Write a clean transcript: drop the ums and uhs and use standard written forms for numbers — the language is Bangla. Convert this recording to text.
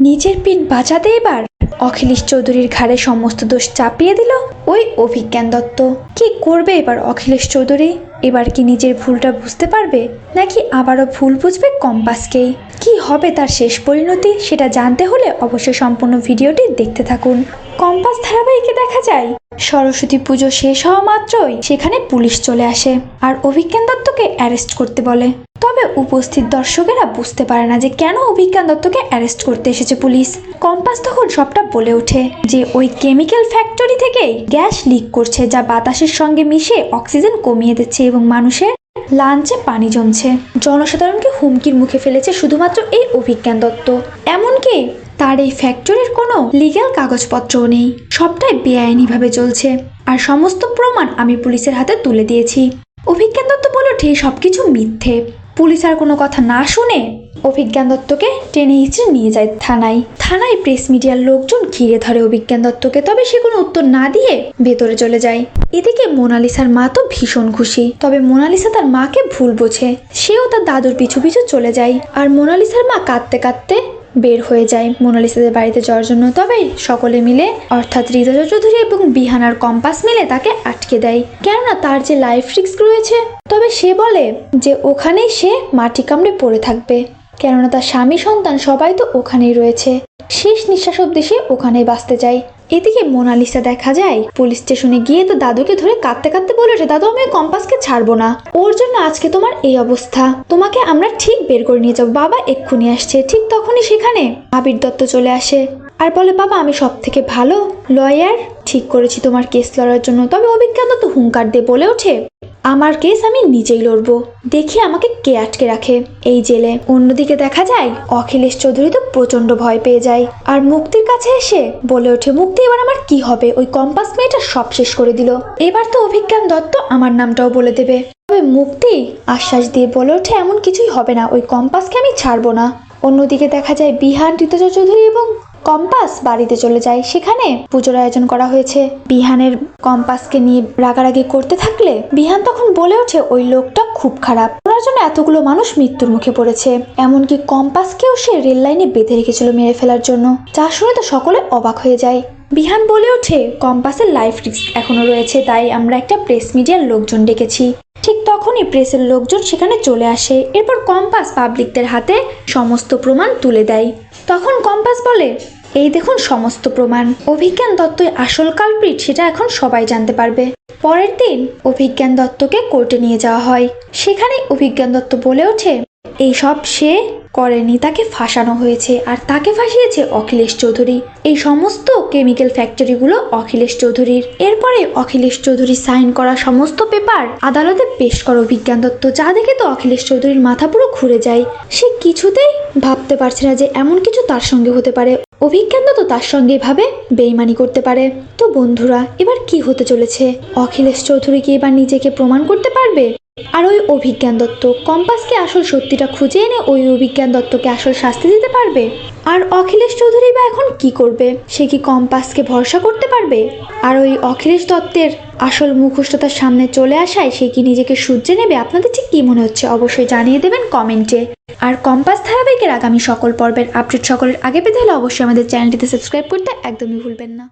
নিজের পিঠ বাঁচাতে এবার অখিলেশ চৌধুরীর ঘাড়ে সমস্ত দোষ চাপিয়ে দিল ওই অভিজ্ঞান দত্ত। কি করবে এবার অখিলেশ চৌধুরী? এবার কি নিজের ভুলটা বুঝতে পারবে, নাকি আবারও ভুল বুঝবে কম্পাসকেই? কি হবে তার শেষ পরিণতি, সেটা জানতে হলে অবশ্যই সম্পূর্ণ ভিডিওটি দেখতে থাকুন। কম্পাস ধারাবাহিকে দেখা যায় সরস্বতী পুজো শেষ হওয়া মাত্রই সেখানে পুলিশ চলে আসে আর অভিজ্ঞান দত্তকে অ্যারেস্ট করতে বলে। তবে উপস্থিত দর্শকেরা বুঝতে পারে না যে কেন অভিজ্ঞান দত্তকে অ্যারেস্ট করতে এসেছে পুলিশ। কম্পাস তখন সবটা বলে ওঠে যে ওই কেমিক্যাল ফ্যাক্টরি থেকেই গ্যাস লিক করছে, যা বাতাসের সঙ্গে মিশে অক্সিজেন কমিয়ে দিচ্ছে এবং মানুষের লাঞ্চে পানি জমছে। জনসাধারণকে হুমকির মুখে ফেলেছে শুধুমাত্র এই অভিজ্ঞান দত্ত। এমনকি তার এই ফ্যাক্টরির কোনো লিগ্যাল কাগজপত্রও নেই, সবটাই বেআইনিভাবে চলছে। আর সমস্ত প্রমাণ আমি পুলিশের হাতে তুলে দিয়েছি। অভিজ্ঞান দত্ত বলে ওঠে সবকিছু মিথ্যে। পুলিশ আর কোনো কথা না শুনে অভিজ্ঞান দত্তকে টেনে হিঁচড়ে নিয়ে যায় থানায় প্রেস মিডিয়ার লোকজন ঘিরে ধরে অভিজ্ঞান দত্তকে, তবে সে কোনো উত্তর না দিয়ে ভেতরে চলে যায়। এদিকে মোনালিসার মা তো ভীষণ খুশি, তবে মোনালিসা তার মাকে ভুল বোঝে। সেও তার দাদুর পিছু পিছু চলে যায় আর মোনালিসার মা কাঁদতে কাঁদতে বের হয়ে যায় মোনালিসাদের বাড়িতে যাওয়ার জন্য। তবে সকলে মিলে অর্থাৎ ঋতুজা চৌধুরী এবং বিহান আর কম্পাস মিলে তাকে আটকে দেয়, কেননা তার যে লাইফ রিস্ক রয়েছে। তবে সে বলে যে ওখানেই সে মাটি কামড়ে পড়ে থাকবে, কেননা তার স্বামী সন্তান সবাই তো ওখানেই রয়েছে। শেষ নিঃশ্বাস অব্দি সে ওখানেই বাঁচতে চায়। এদিকে মোনালিসা দেখা যায় পুলিশ স্টেশনে গিয়ে তো দাদুকে ধরে কাঁদতে কাঁদতে বলে ওঠে, দাদু আমি কম্পাসকে ছাড়বো না, ওর জন্য আজকে তোমার এই অবস্থা, তোমাকে আমরা ঠিক বের করে নিয়ে যাবো, বাবা এক্ষুনি আসছে। ঠিক তখনই সেখানে আবির দত্ত চলে আসে আর বলে, বাবা আমি সব থেকে ভালো লয়ার ঠিক করেছি তোমার কেস লড়ার জন্য। তবে অভিজ্ঞান দত্ত হুঙ্কার দিয়ে বলে ওঠে, আমার কেস আমি নিজেই লড়বো, দেখি আমাকে কে আটকে রাখে এই জেলে। অন্যদিকে দেখা যায় অখিলেশ চৌধুরী তো প্রচন্ড ভয় পেয়ে যায় আর মুক্তির কাছে এসে বলে ওঠে, মুক্তি এবার আমার কি হবে? ওই কম্পাস মেয়েটা সব শেষ করে দিল, এবার তো অভিজ্ঞান দত্ত আমার নামটাও বলে দেবে। তবে মুক্তি আশ্বাস দিয়ে বলে ওঠে, এমন কিছুই হবে না, ওই কম্পাসকে আমি ছাড়বো না। অন্যদিকে দেখা যায় বিহান, ঋতুজা চৌধুরী এবং কম্পাস বাড়িতে চলে যায়। সেখানে পুজোর আয়োজন করা হয়েছে। বিহানের কম্পাসকে নিয়ে রাগারাগি করতে থাকলে বিহান তখন বলে ওঠে, ওই লোকটা খুব খারাপ, ওনার জন্য এতগুলো মানুষ মৃত্যুর মুখে পড়েছে, এমনকি কম্পাসকেও সে রেল লাইনে বেঁধে রেখেছিল মেরে ফেলার জন্য। যা শুনে তো সকলে অবাক হয়ে যায়। বিহান বলে ওঠে, কম্পাসের লাইফ রিস্ক এখনো রয়েছে, তাই আমরা একটা প্রেস মিডিয়ার লোকজন ডেকেছি। ঠিক তখনই প্রেসের লোকজন সেখানে চলে আসে। এরপর কম্পাস পাবলিকদের হাতে সমস্ত প্রমাণ তুলে দেয়। তখন কম্পাস বলে, এই দেখুন সমস্ত প্রমাণ, অভিজ্ঞান দত্তই আসল কালপ্রিট, সেটা এখন সবাই জানতে পারবে। পরের দিন অভিজ্ঞান দত্তকে কোর্টে নিয়ে যাওয়া হয়। সেখানে অভিজ্ঞান দত্ত বলে ওঠে, এইসব সে করেনি, তাকে ফাঁসানো হয়েছে আর তাকে ফাঁসিয়েছে অখিলেশ চৌধুরী। এই সমস্ত কেমিক্যাল ফ্যাক্টরিগুলো অখিলেশ চৌধুরীর। এরপরে অখিলেশ চৌধুরী সাইন করা সমস্ত পেপার আদালতে পেশ করে অভিজ্ঞান দত্ত, যা দেখে তো অখিলেশ চৌধুরীর মাথা পুরো ঘুরে যায়। সে কিছুতেই ভাবতে পারছে না যে এমন কিছু তার সঙ্গে হতে পারে, অভিজ্ঞান দত্ত তার সঙ্গে এভাবে বেইমানি করতে পারে। তো বন্ধুরা, এবার কি হতে চলেছে? অখিলেশ চৌধুরী কি এবার নিজেকে প্রমাণ করতে পারবে? আর ওই অভিজ্ঞান দত্ত কম্পাসকে আসল সত্যিটা খুঁজে এনে ওই অভিজ্ঞান দত্তকে আসল শাস্তি দিতে পারবে? আর অখিলেশ চৌধুরী বা এখন কি করবে? সে কি কম্পাসকে ভরসা করতে পারবে? আর ওই অখিলেশ দত্তের আসল মুখোশটার সামনে চলে আসায় সে কি নিজেকে শুধরে নেবে? আপনাদের ঠিক কি মনে হচ্ছে অবশ্যই জানিয়ে দেবেন কমেন্টে। আর কম্পাস ধারাবাহিকের আগামী সকল পর্বের আপডেট সকলের আগে পেতে হলে অবশ্যই আমাদের চ্যানেলটিতে সাবস্ক্রাইব করতে একদমই ভুলবেন না।